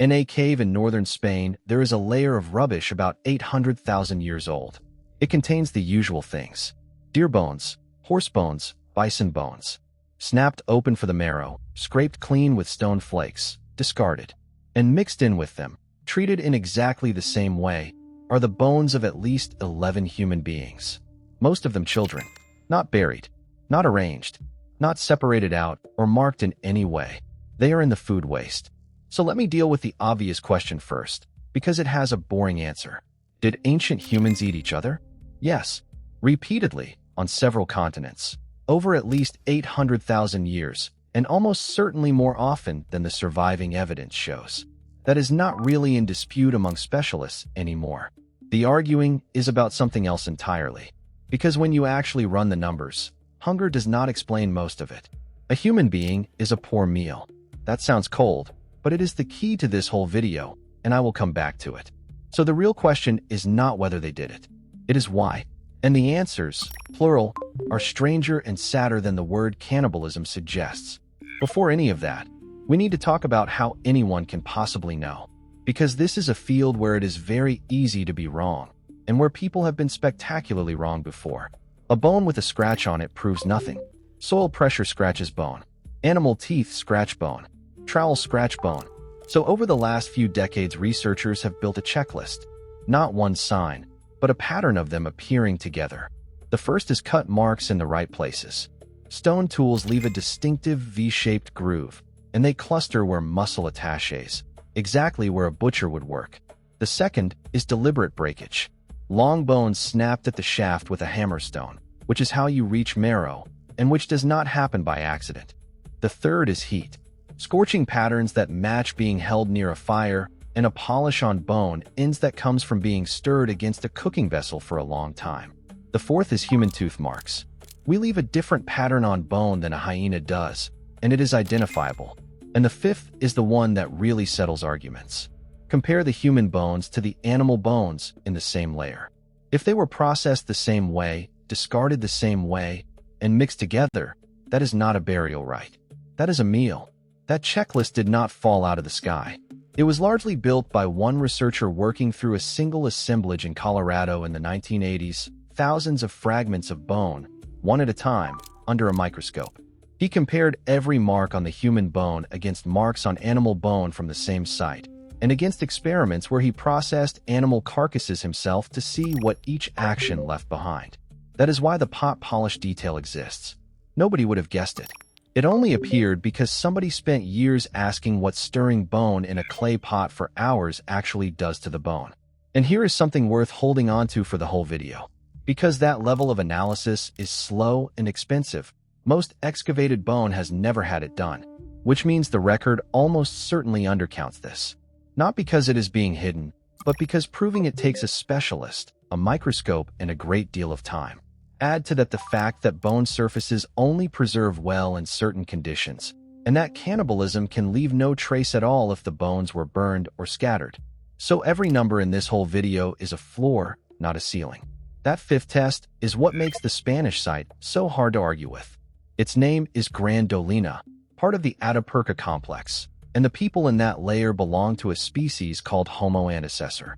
In a cave in northern Spain, there is a layer of rubbish about 800,000 years old. It contains the usual things: deer bones, horse bones, bison bones, snapped open for the marrow, scraped clean with stone flakes, discarded. And mixed in with them, treated in exactly the same way, are the bones of at least 11 human beings. Most of them children, not buried, not arranged, not separated out or marked in any way. They are in the food waste. So let me deal with the obvious question first, because it has a boring answer. Did ancient humans eat each other? Yes, repeatedly, on several continents, over at least 800,000 years, and almost certainly more often than the surviving evidence shows. That is not really in dispute among specialists anymore. The arguing is about something else entirely. Because when you actually run the numbers, hunger does not explain most of it. A human being is a poor meal. That sounds cold, but it is the key to this whole video, and I will come back to it. So the real question is not whether they did it. It is why. And the answers, plural, are stranger and sadder than the word cannibalism suggests. Before any of that, we need to talk about how anyone can possibly know. Because this is a field where it is very easy to be wrong, and where people have been spectacularly wrong before. A bone with a scratch on it proves nothing. Soil pressure scratches bone. Animal teeth scratch bone. Trowel scratch bone. So over the last few decades, researchers have built a checklist. Not one sign, but a pattern of them appearing together. The first is cut marks in the right places. Stone tools leave a distinctive V-shaped groove, and they cluster where muscle attaches, exactly where a butcher would work. The second is deliberate breakage. Long bones snapped at the shaft with a hammerstone, which is how you reach marrow, and which does not happen by accident. The third is heat. Scorching patterns that match being held near a fire, and a polish on bone ends that comes from being stirred against a cooking vessel for a long time. The fourth is human tooth marks. We leave a different pattern on bone than a hyena does, and it is identifiable. And the fifth is the one that really settles arguments. Compare the human bones to the animal bones in the same layer. If they were processed the same way, discarded the same way, and mixed together, that is not a burial rite. That is a meal. That checklist did not fall out of the sky. It was largely built by one researcher working through a single assemblage in Colorado in the 1980s, thousands of fragments of bone, one at a time, under a microscope. He compared every mark on the human bone against marks on animal bone from the same site, and against experiments where he processed animal carcasses himself to see what each action left behind. That is why the pot polish detail exists. Nobody would have guessed it. It only appeared because somebody spent years asking what stirring bone in a clay pot for hours actually does to the bone. And here is something worth holding on to for the whole video. Because that level of analysis is slow and expensive, most excavated bone has never had it done, which means the record almost certainly undercounts this. Not because it is being hidden, but because proving it takes a specialist, a microscope, and a great deal of time. Add to that the fact that bone surfaces only preserve well in certain conditions, and that cannibalism can leave no trace at all if the bones were burned or scattered. So every number in this whole video is a floor, not a ceiling. That fifth test is what makes the Spanish site so hard to argue with. Its name is Gran Dolina, part of the Atapuerca complex, and the people in that layer belong to a species called Homo antecessor.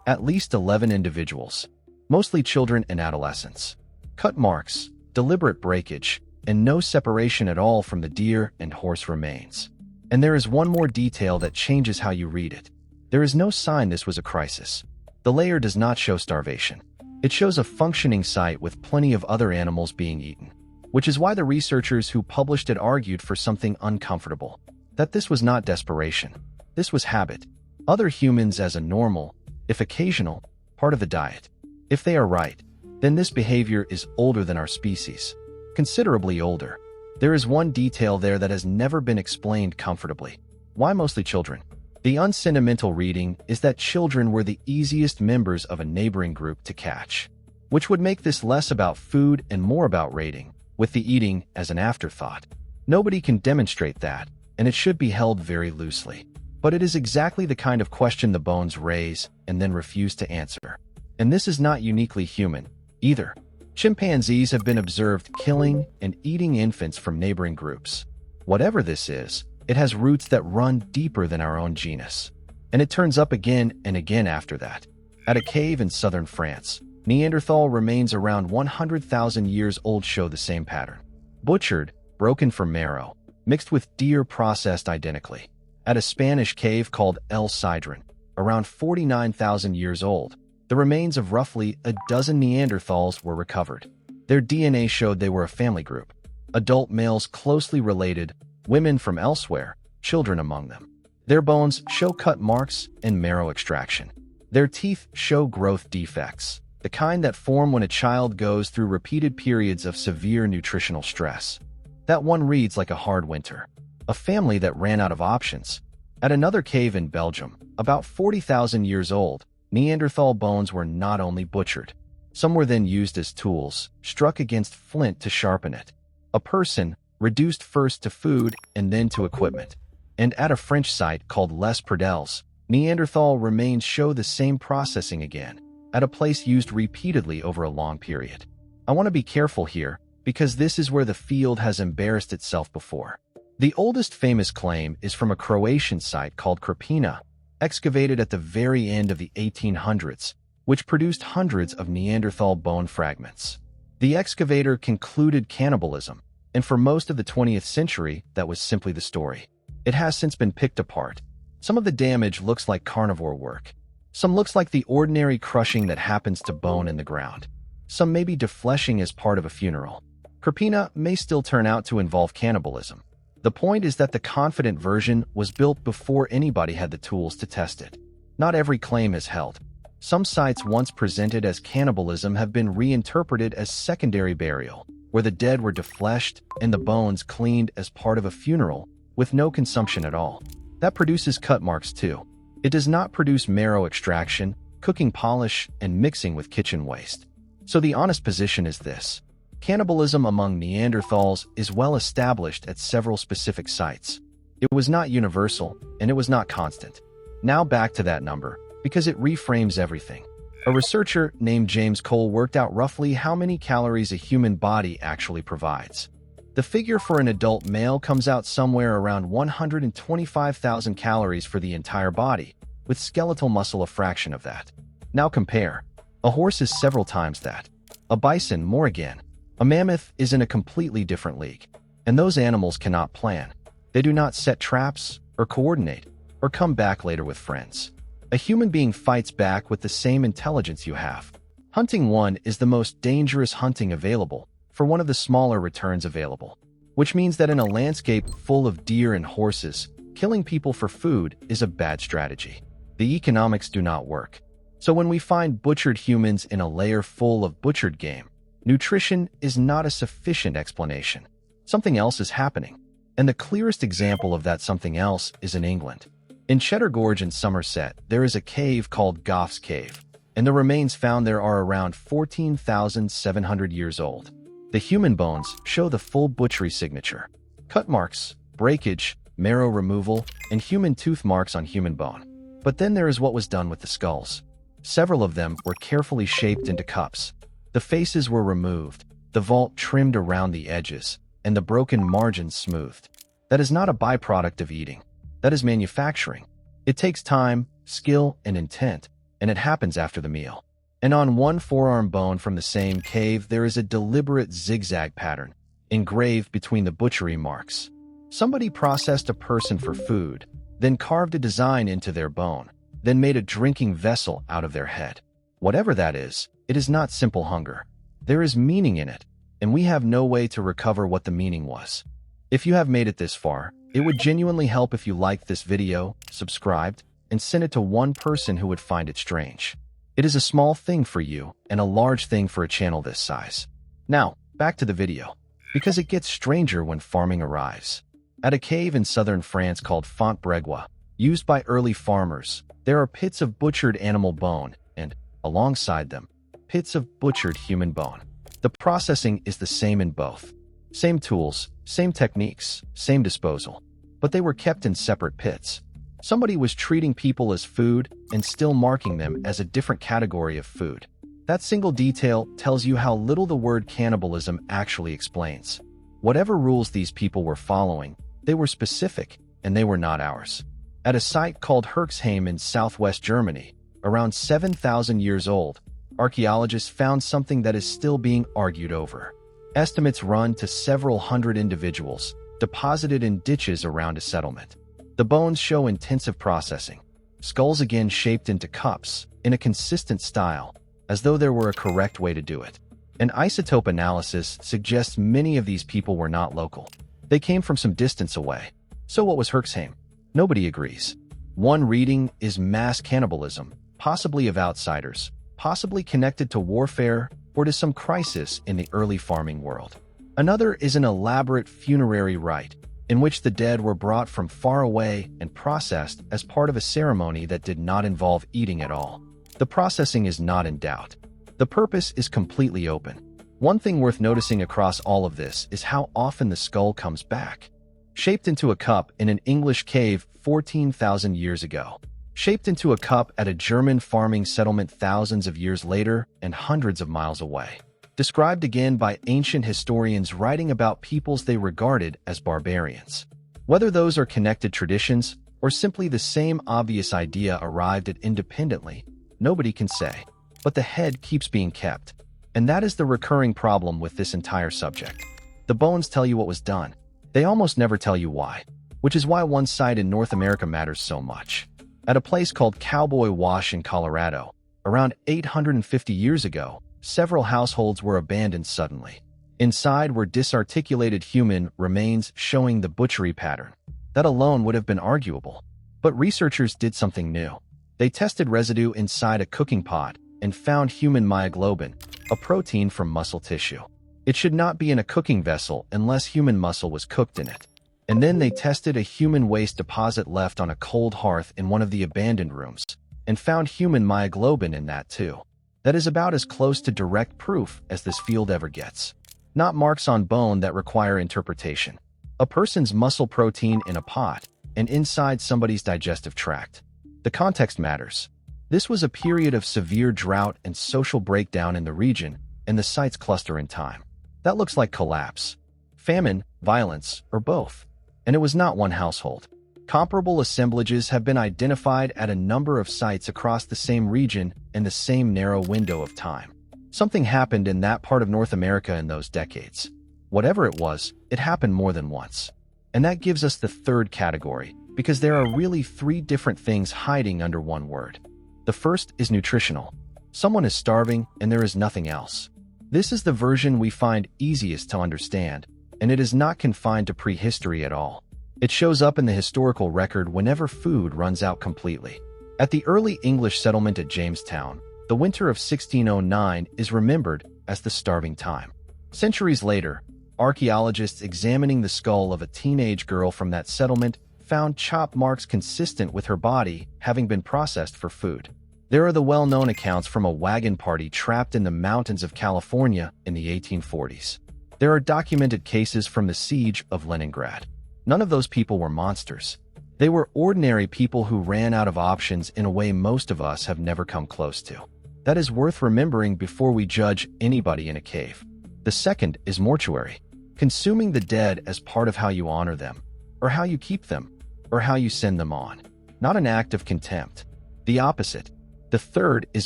At least 11 individuals, mostly children and adolescents. Cut marks, deliberate breakage, and no separation at all from the deer and horse remains. And there is one more detail that changes how you read it. There is no sign this was a crisis. The layer does not show starvation. It shows a functioning site with plenty of other animals being eaten, which is why the researchers who published it argued for something uncomfortable, that this was not desperation. This was habit. Other humans as a normal, if occasional, part of the diet. If they are right, then this behavior is older than our species, considerably older. There is one detail there that has never been explained comfortably. Why mostly children? The unsentimental reading is that children were the easiest members of a neighboring group to catch, which would make this less about food and more about raiding, with the eating as an afterthought. Nobody can demonstrate that, and it should be held very loosely. But it is exactly the kind of question the bones raise and then refuse to answer. And this is not uniquely human, either. Chimpanzees have been observed killing and eating infants from neighboring groups. Whatever this is, it has roots that run deeper than our own genus. And it turns up again and again after that. At a cave in southern France, Neanderthal remains around 100,000 years old show the same pattern. Butchered, broken for marrow, mixed with deer processed identically. At a Spanish cave called El Sidrón, around 49,000 years old, the remains of roughly a dozen Neanderthals were recovered. Their DNA showed they were a family group. Adult males closely related, women from elsewhere, children among them. Their bones show cut marks and marrow extraction. Their teeth show growth defects, the kind that form when a child goes through repeated periods of severe nutritional stress. That one reads like a hard winter. A family that ran out of options. At another cave in Belgium, about 40,000 years old, Neanderthal bones were not only butchered. Some were then used as tools, struck against flint to sharpen it. A person, reduced first to food and then to equipment. And at a French site called Les Perdels, Neanderthal remains show the same processing again, at a place used repeatedly over a long period. I want to be careful here, because this is where the field has embarrassed itself before. The oldest famous claim is from a Croatian site called Krapina, excavated at the very end of the 1800s, which produced hundreds of Neanderthal bone fragments. The excavator concluded cannibalism, and for most of the 20th century, that was simply the story. It has since been picked apart. Some of the damage looks like carnivore work. Some looks like the ordinary crushing that happens to bone in the ground. Some may be defleshing as part of a funeral. Krapina may still turn out to involve cannibalism. The point is that the confident version was built before anybody had the tools to test it. Not every claim is held. Some sites once presented as cannibalism have been reinterpreted as secondary burial, where the dead were defleshed and the bones cleaned as part of a funeral, with no consumption at all. That produces cut marks too. It does not produce marrow extraction, cooking polish, and mixing with kitchen waste. So the honest position is this. Cannibalism among Neanderthals is well established at several specific sites. It was not universal, and it was not constant. Now back to that number, because it reframes everything. A researcher named James Cole worked out roughly how many calories a human body actually provides. The figure for an adult male comes out somewhere around 125,000 calories for the entire body, with skeletal muscle a fraction of that. Now compare. A horse is several times that. A bison more again. A mammoth is in a completely different league. And those animals cannot plan. They do not set traps, or coordinate, or come back later with friends. A human being fights back with the same intelligence you have. Hunting one is the most dangerous hunting available, for one of the smaller returns available. Which means that in a landscape full of deer and horses, killing people for food is a bad strategy. The economics do not work. So when we find butchered humans in a layer full of butchered game, nutrition is not a sufficient explanation. Something else is happening. And the clearest example of that something else is in England. In Cheddar Gorge in Somerset, there is a cave called Gough's Cave, and the remains found there are around 14,700 years old. The human bones show the full butchery signature. Cut marks, breakage, marrow removal, and human tooth marks on human bone. But then there is what was done with the skulls. Several of them were carefully shaped into cups. The faces were removed, the vault trimmed around the edges, and the broken margins smoothed. That is not a byproduct of eating. That is manufacturing. It takes time, skill, and intent, and it happens after the meal. And on one forearm bone from the same cave, there is a deliberate zigzag pattern, engraved between the butchery marks. Somebody processed a person for food, then carved a design into their bone, then made a drinking vessel out of their head. Whatever that is, it is not simple hunger. There is meaning in it, and we have no way to recover what the meaning was. If you have made it this far, it would genuinely help if you liked this video, subscribed, and sent it to one person who would find it strange. It is a small thing for you, and a large thing for a channel this size. Now, back to the video, because it gets stranger when farming arrives. At a cave in southern France called Fontbregoua, used by early farmers, there are pits of butchered animal bone, and, alongside them, pits of butchered human bone. The processing is the same in both. Same tools, same techniques, same disposal. But they were kept in separate pits. Somebody was treating people as food and still marking them as a different category of food. That single detail tells you how little the word cannibalism actually explains. Whatever rules these people were following, they were specific, and they were not ours. At a site called Herxheim in southwest Germany, around 7,000 years old, archaeologists found something that is still being argued over. Estimates run to several hundred individuals, deposited in ditches around a settlement. The bones show intensive processing. Skulls again shaped into cups, in a consistent style, as though there were a correct way to do it. An isotope analysis suggests many of these people were not local. They came from some distance away. So what was Herxheim? Nobody agrees. One reading is mass cannibalism, possibly of outsiders, possibly connected to warfare or to some crisis in the early farming world. Another is an elaborate funerary rite, in which the dead were brought from far away and processed as part of a ceremony that did not involve eating at all. The processing is not in doubt. The purpose is completely open. One thing worth noticing across all of this is how often the skull comes back. Shaped into a cup in an English cave 14,000 years ago. Shaped into a cup at a German farming settlement thousands of years later and hundreds of miles away. Described again by ancient historians writing about peoples they regarded as barbarians. Whether those are connected traditions or simply the same obvious idea arrived at independently, nobody can say. But the head keeps being kept. And that is the recurring problem with this entire subject. The bones tell you what was done. They almost never tell you why, which is why one site in North America matters so much. At a place called Cowboy Wash in Colorado, around 850 years ago, several households were abandoned suddenly. Inside were disarticulated human remains showing the butchery pattern. That alone would have been arguable. But researchers did something new. They tested residue inside a cooking pot and found human myoglobin, a protein from muscle tissue. It should not be in a cooking vessel unless human muscle was cooked in it. And then they tested a human waste deposit left on a cold hearth in one of the abandoned rooms, and found human myoglobin in that too. That is about as close to direct proof as this field ever gets. Not marks on bone that require interpretation. A person's muscle protein in a pot, and inside somebody's digestive tract. The context matters. This was a period of severe drought and social breakdown in the region, and the sites cluster in time. That looks like collapse, famine, violence, or both. And it was not one household. Comparable assemblages have been identified at a number of sites across the same region in the same narrow window of time. Something happened in that part of North America in those decades. Whatever it was, it happened more than once. And that gives us the third category, because there are really three different things hiding under one word. The first is nutritional. Someone is starving and there is nothing else. This is the version we find easiest to understand, and it is not confined to prehistory at all. It shows up in the historical record whenever food runs out completely. At the early English settlement at Jamestown, the winter of 1609 is remembered as the starving time. Centuries later, archaeologists examining the skull of a teenage girl from that settlement found chop marks consistent with her body having been processed for food. There are the well-known accounts from a wagon party trapped in the mountains of California in the 1840s. There are documented cases from the siege of Leningrad. None of those people were monsters. They were ordinary people who ran out of options in a way most of us have never come close to. That is worth remembering before we judge anybody in a cave. The second is mortuary. Consuming the dead as part of how you honor them, or how you keep them, or how you send them on. Not an act of contempt. The opposite. The third is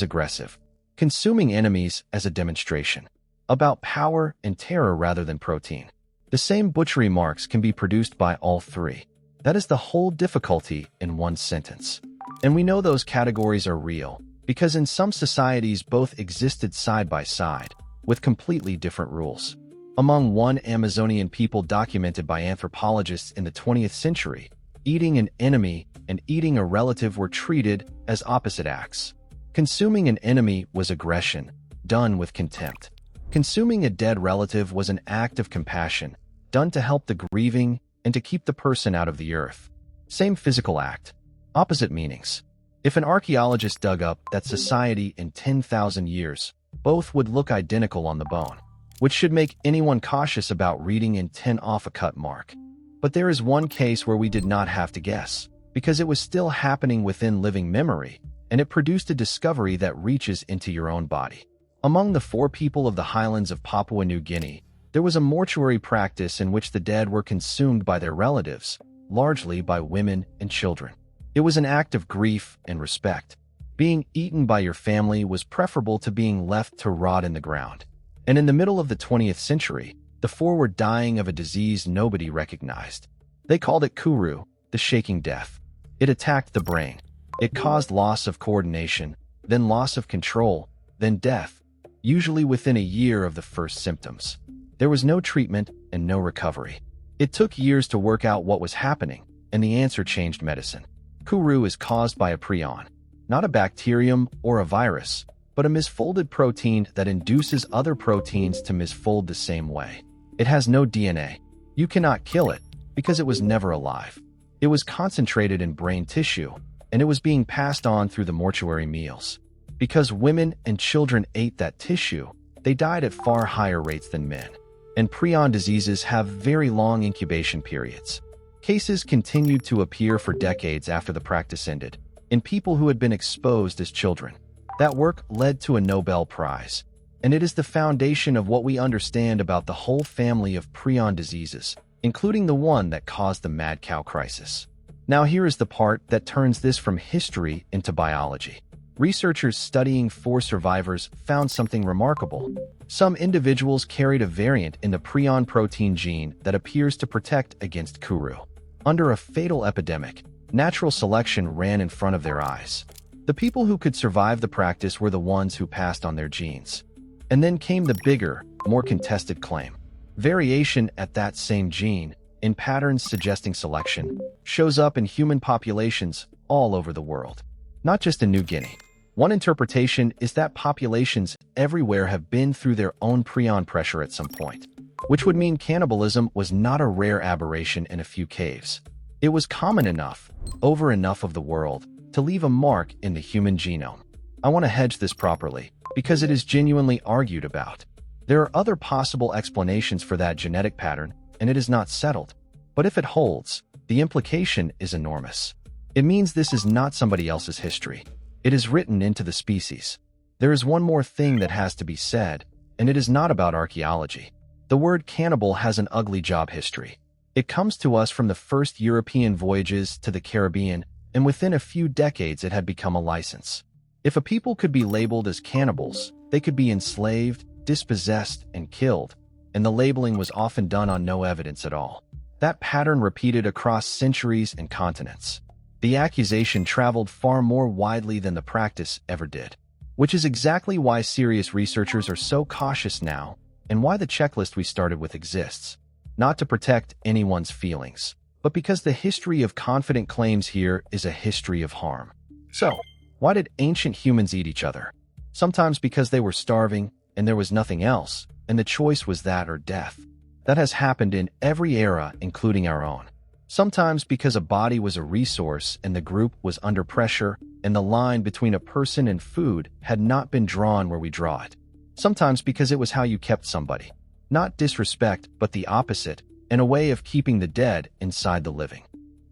aggressive. Consuming enemies as a demonstration. About power and terror rather than protein. The same butchery marks can be produced by all three. That is the whole difficulty in one sentence. And we know those categories are real, because in some societies both existed side by side, with completely different rules. Among one Amazonian people documented by anthropologists in the 20th century, eating an enemy and eating a relative were treated as opposite acts. Consuming an enemy was aggression, done with contempt. Consuming a dead relative was an act of compassion, done to help the grieving and to keep the person out of the earth. Same physical act, opposite meanings. If an archaeologist dug up that society in 10,000 years, both would look identical on the bone, which should make anyone cautious about reading an 10 off a cut mark. But there is one case where we did not have to guess, because it was still happening within living memory, and it produced a discovery that reaches into your own body. Among the 4 people of the highlands of Papua New Guinea, there was a mortuary practice in which the dead were consumed by their relatives, largely by women and children. It was an act of grief and respect. Being eaten by your family was preferable to being left to rot in the ground. And in the middle of the 20th century, the four were dying of a disease nobody recognized. They called it kuru, the shaking death. It attacked the brain. It caused loss of coordination, then loss of control, then death, usually within a year of the first symptoms. There was no treatment and no recovery. It took years to work out what was happening, and the answer changed medicine. Kuru is caused by a prion, not a bacterium or a virus, but a misfolded protein that induces other proteins to misfold the same way. It has no DNA. You cannot kill it because it was never alive. It was concentrated in brain tissue, and it was being passed on through the mortuary meals. Because women and children ate that tissue, they died at far higher rates than men. And prion diseases have very long incubation periods. Cases continued to appear for decades after the practice ended, in people who had been exposed as children. That work led to a Nobel Prize, and it is the foundation of what we understand about the whole family of prion diseases, including the one that caused the mad cow crisis. Now here is the part that turns this from history into biology. Researchers studying 4 survivors found something remarkable. Some individuals carried a variant in the prion protein gene that appears to protect against kuru. Under a fatal epidemic, natural selection ran in front of their eyes. The people who could survive the practice were the ones who passed on their genes. And then came the bigger, more contested claim. Variation at that same gene, in patterns suggesting selection, shows up in human populations all over the world, not just in New Guinea. One interpretation is that populations everywhere have been through their own prion pressure at some point, which would mean cannibalism was not a rare aberration in a few caves. It was common enough, over enough of the world, to leave a mark in the human genome. I want to hedge this properly, because it is genuinely argued about. There are other possible explanations for that genetic pattern, and it is not settled. But if it holds, the implication is enormous. It means this is not somebody else's history. It is written into the species. There is one more thing that has to be said, and it is not about archaeology. The word cannibal has an ugly job history. It comes to us from the first European voyages to the Caribbean, and within a few decades it had become a license. If a people could be labeled as cannibals, they could be enslaved, dispossessed, and killed, and the labeling was often done on no evidence at all. That pattern repeated across centuries and continents. The accusation traveled far more widely than the practice ever did, which is exactly why serious researchers are so cautious now, and why the checklist we started with exists. Not to protect anyone's feelings, but because the history of confident claims here is a history of harm. So, why did ancient humans eat each other? Sometimes because they were starving, and there was nothing else, and the choice was that or death. That has happened in every era, including our own. Sometimes because a body was a resource and the group was under pressure, and the line between a person and food had not been drawn where we draw it. Sometimes because it was how you kept somebody. Not disrespect, but the opposite, and a way of keeping the dead inside the living.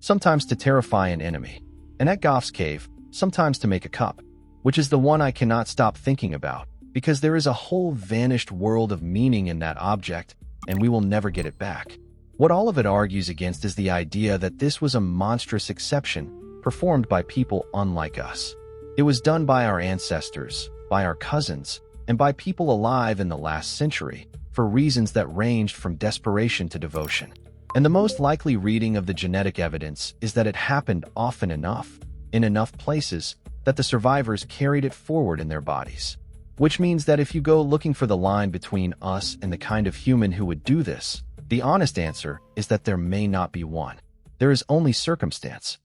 Sometimes to terrify an enemy. And at Goff's cave, sometimes to make a cup, which is the one I cannot stop thinking about, because there is a whole vanished world of meaning in that object, and we will never get it back. What all of it argues against is the idea that this was a monstrous exception, performed by people unlike us. It was done by our ancestors, by our cousins, and by people alive in the last century, for reasons that ranged from desperation to devotion. And the most likely reading of the genetic evidence is that it happened often enough, in enough places, that the survivors carried it forward in their bodies. Which means that if you go looking for the line between us and the kind of human who would do this, the honest answer is that there may not be one. There is only circumstance.